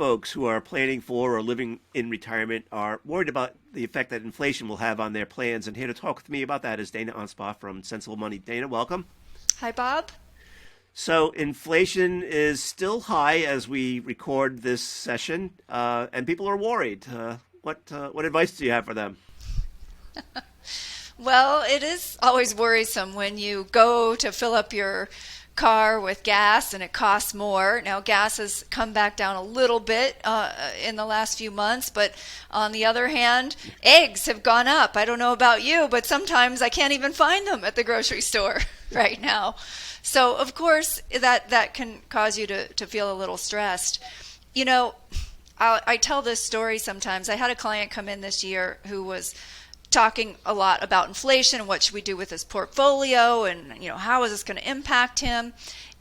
folks who are planning for or living in retirement are worried about the effect that inflation will have on their plans. And here to talk with me about that is Dana Anspach from Sensible Money. Dana, welcome. Hi, Bob. So inflation is still high as we record this session, and people are worried. What advice do you have for them? Well, it is always worrisome when you go to fill up your car with gas and it costs more. Now, gas has come back down a little bit in the last few months, but on the other hand, eggs have gone up. I don't know about you, but sometimes I can't even find them at the grocery store right now. So, of course, that can cause you to feel a little stressed. You know, I tell this story sometimes. I had a client come in this year who was talking a lot about inflation and what should we do with his portfolio and how is this going to impact him.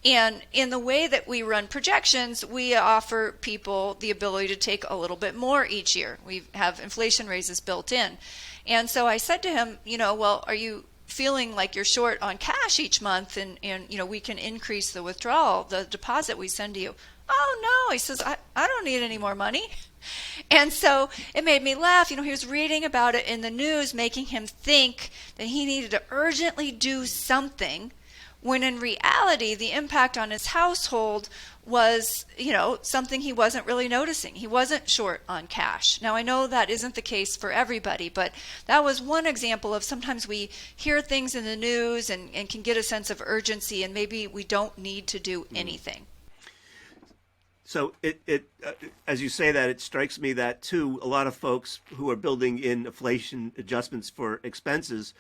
And in the way that we run projections, we offer people the ability to take a little bit more each year. We have inflation raises built in. And so I said to him, well, are you feeling like you're short on cash each month and we can increase the withdrawal, the deposit we send to you? Oh no, he says, I don't need any more money. And so it made me laugh. He was reading about it in the news, making him think that he needed to urgently do something, when in reality, the impact on his household was, something he wasn't really noticing. He wasn't short on cash. Now, I know that isn't the case for everybody, but that was one example of sometimes we hear things in the news and can get a sense of urgency, and maybe we don't need to do anything. So as you say that, it strikes me that too, a lot of folks who are building in inflation adjustments for expenses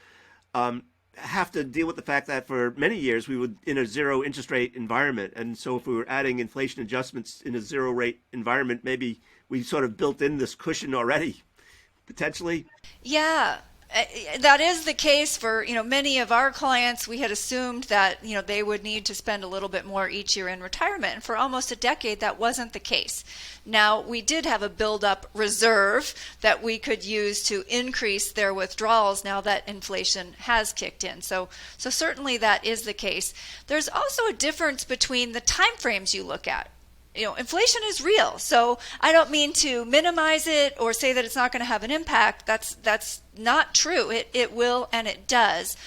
have to deal with the fact that for many years we were in a zero interest rate environment. And so if we were adding inflation adjustments in a zero rate environment, maybe we sort of built in this cushion already, potentially. Yeah. That is the case for many of our clients. We had assumed that they would need to spend a little bit more each year in retirement, and for almost a decade that wasn't the case. Now, we did have a build-up reserve that we could use to increase their withdrawals now that inflation has kicked in. So certainly that is the case. There's also a difference between the time frames you look at. Inflation is real, so I don't mean to minimize it or say that it's not going to have an impact. That's not true. It will, and it does.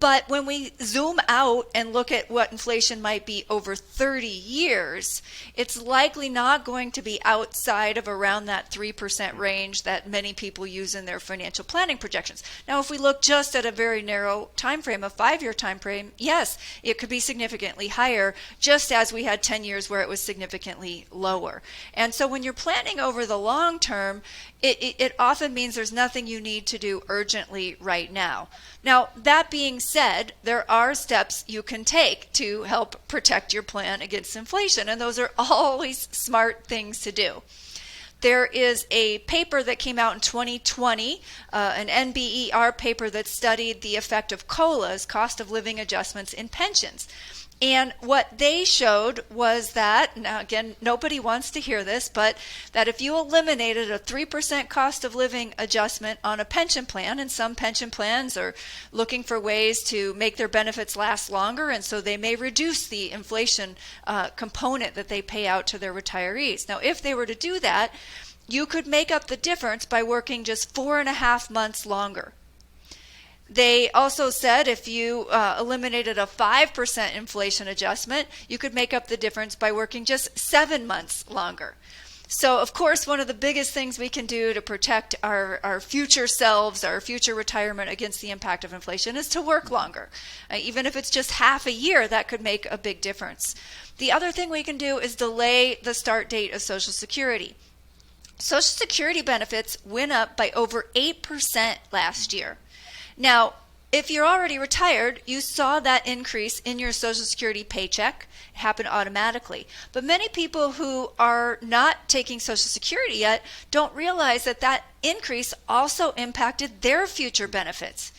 But when we zoom out and look at what inflation might be over 30 years, it's likely not going to be outside of around that 3% range that many people use in their financial planning projections. Now, if we look just at a very narrow time frame, a 5-year time frame, yes, it could be significantly higher, just as we had 10 years where it was significantly lower. And so when you're planning over the long term, it often means there's nothing you need to do urgently right now. Now, that being said, there are steps you can take to help protect your plan against inflation, and those are always smart things to do. There is a paper that came out in 2020, an NBER paper that studied the effect of COLAs, cost of living adjustments, in pensions. And what they showed was that, now again, nobody wants to hear this, but that if you eliminated a 3% cost of living adjustment on a pension plan, and some pension plans are looking for ways to make their benefits last longer, and so they may reduce the inflation component that they pay out to their retirees. Now, if they were to do that, you could make up the difference by working just 4.5 months longer. They also said if you eliminated a 5% inflation adjustment, you could make up the difference by working just 7 months longer. So, of course, one of the biggest things we can do to protect our future selves, our future retirement against the impact of inflation is to work longer. Even if it's just half a year, that could make a big difference. The other thing we can do is delay the start date of Social Security. Social Security benefits went up by over 8% last year. Now, if you're already retired, you saw that increase in your Social Security paycheck. It happened automatically. But many people who are not taking Social Security yet don't realize that that increase also impacted their future benefits.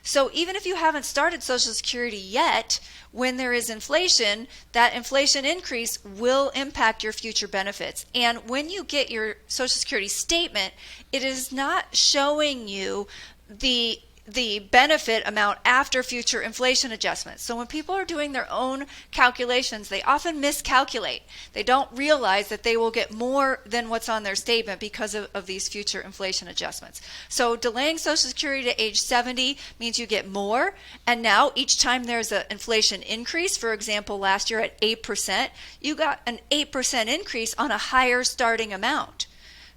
So even if you haven't started Social Security yet, when there is inflation, that inflation increase will impact your future benefits. And when you get your Social Security statement, it is not showing you the the benefit amount after future inflation adjustments. So when people are doing their own calculations, they often miscalculate. They don't realize that they will get more than what's on their statement because of these future inflation adjustments. So delaying Social Security to age 70 means you get more. And now each time there's an inflation increase, for example, last year at 8%, you got an 8% increase on a higher starting amount.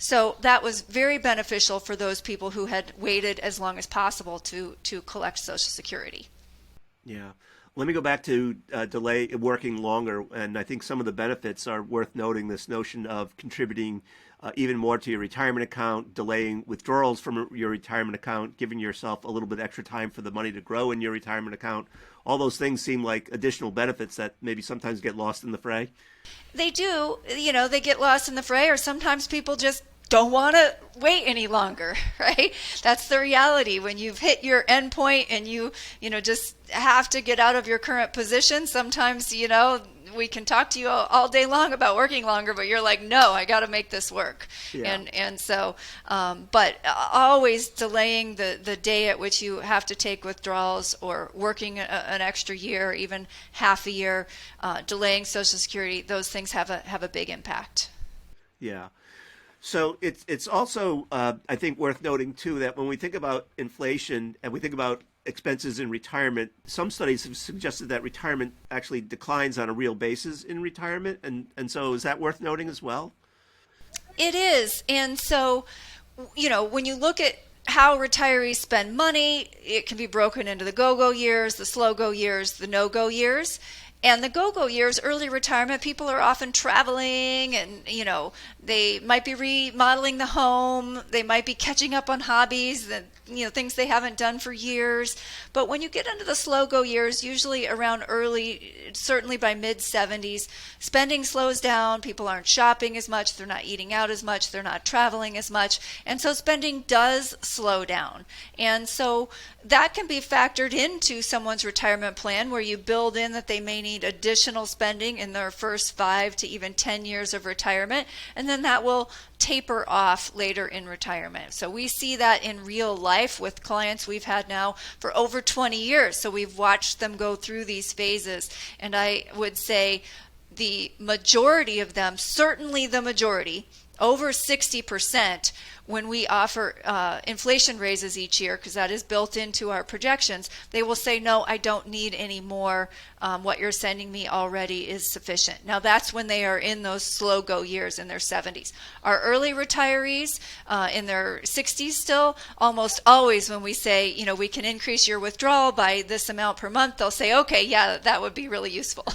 So that was very beneficial for those people who had waited as long as possible to collect Social Security. Yeah. Let me go back to delay working longer, and I think some of the benefits are worth noting. This notion of contributing even more to your retirement account, delaying withdrawals from your retirement account, giving yourself a little bit extra time for the money to grow in your retirement account. All those things seem like additional benefits that maybe sometimes get lost in the fray. They do, they get lost in the fray, or sometimes people just don't want to wait any longer, right? That's the reality. When you've hit your end point and you just have to get out of your current position, sometimes, we can talk to you all day long about working longer, but you're like, no, I got to make this work. Yeah. And so, but always delaying the day at which you have to take withdrawals, or working an extra year, even half a year, delaying Social Security, those things have a big impact. Yeah. So it's also, I think, worth noting, too, that when we think about inflation and we think about expenses in retirement, some studies have suggested that retirement actually declines on a real basis in retirement. And so is that worth noting as well? It is. And so, when you look at how retirees spend money, it can be broken into the go-go years, the slow-go years, the no-go years. And the go-go years, early retirement, people are often traveling, and, they might be remodeling the home. They might be catching up on hobbies and, things they haven't done for years. But when you get into the slow-go years, usually around early, certainly by mid-70s, spending slows down. People aren't shopping as much. They're not eating out as much. They're not traveling as much. And so spending does slow down. And so that can be factored into someone's retirement plan, where you build in that they may need additional spending in their first 5 to even 10 years of retirement, and then that will taper off later in retirement. So we see that in real life with clients we've had now for over 20 years. So we've watched them go through these phases, and I would say the majority of them, certainly the majority, over 60%, when we offer inflation raises each year, because that is built into our projections, they will say, no, I don't need any more. What you're sending me already is sufficient. Now, that's when they are in those slow go years in their 70s. Our early retirees in their 60s still, almost always when we say, we can increase your withdrawal by this amount per month, they'll say, okay, yeah, that would be really useful.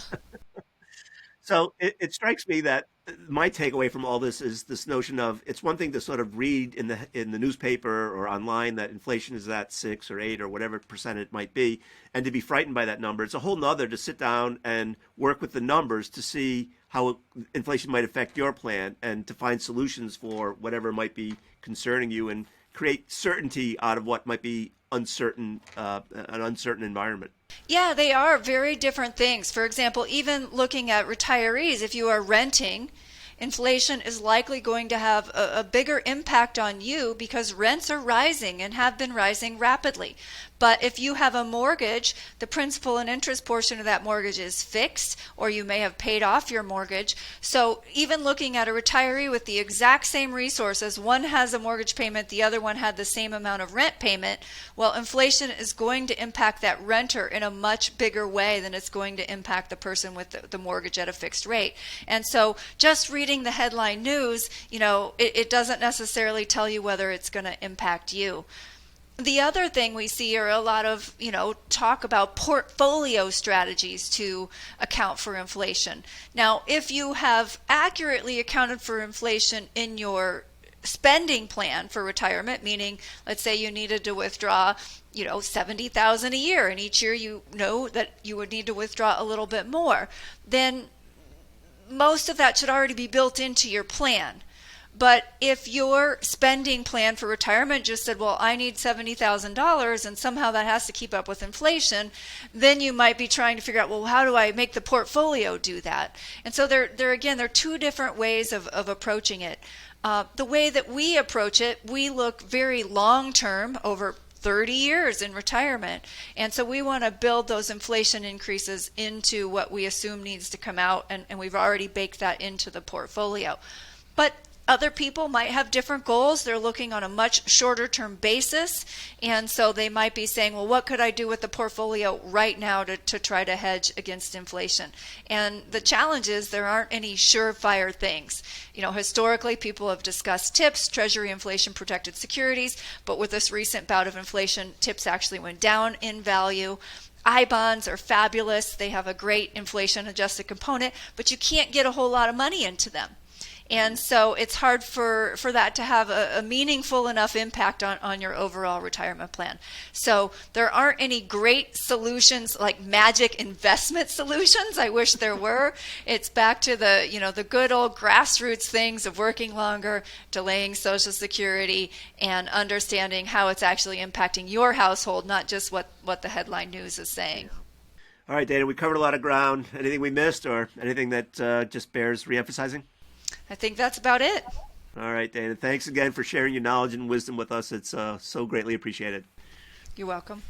So it strikes me that my takeaway from all this is this notion of, it's one thing to sort of read in the newspaper or online that inflation is at 6 or 8 or whatever percent it might be, and to be frightened by that number. It's a whole nother to sit down and work with the numbers to see how inflation might affect your plan, and to find solutions for whatever might be concerning you, and create certainty out of what might be uncertain, an uncertain environment. Yeah, they are very different things. For example, even looking at retirees, if you are renting, inflation is likely going to have a bigger impact on you, because rents are rising and have been rising rapidly. But if you have a mortgage, the principal and interest portion of that mortgage is fixed, or you may have paid off your mortgage. So even looking at a retiree with the exact same resources, one has a mortgage payment, the other one had the same amount of rent payment, well, inflation is going to impact that renter in a much bigger way than it's going to impact the person with the mortgage at a fixed rate. And so just reading the headline news, it doesn't necessarily tell you whether it's going to impact you. The other thing we see are a lot of, talk about portfolio strategies to account for inflation. Now, if you have accurately accounted for inflation in your spending plan for retirement, meaning, let's say you needed to withdraw, $70,000 a year, and each year you know that you would need to withdraw a little bit more, then most of that should already be built into your plan. But if your spending plan for retirement just said, well, I need $70,000 and somehow that has to keep up with inflation, then you might be trying to figure out, well, how do I make the portfolio do that? And so there are two different ways of approaching it. The way that we approach it, we look very long term, over 30 years in retirement. And so we want to build those inflation increases into what we assume needs to come out, and we've already baked that into the portfolio. But other people might have different goals. They're looking on a much shorter term basis. And so they might be saying, well, what could I do with the portfolio right now to try to hedge against inflation? And the challenge is there aren't any surefire things. Historically, people have discussed TIPS, Treasury Inflation Protected Securities, but with this recent bout of inflation, TIPS actually went down in value. I-bonds are fabulous. They have a great inflation adjusted component, but you can't get a whole lot of money into them. And so it's hard for that to have a meaningful enough impact on your overall retirement plan. So there aren't any great solutions like magic investment solutions. I wish there were. It's back to the good old grassroots things of working longer, delaying Social Security, and understanding how it's actually impacting your household, not just what the headline news is saying. All right, Dana, we covered a lot of ground. Anything we missed or anything that just bears reemphasizing? I think that's about it. All right, Dana. Thanks again for sharing your knowledge and wisdom with us. It's so greatly appreciated. You're welcome.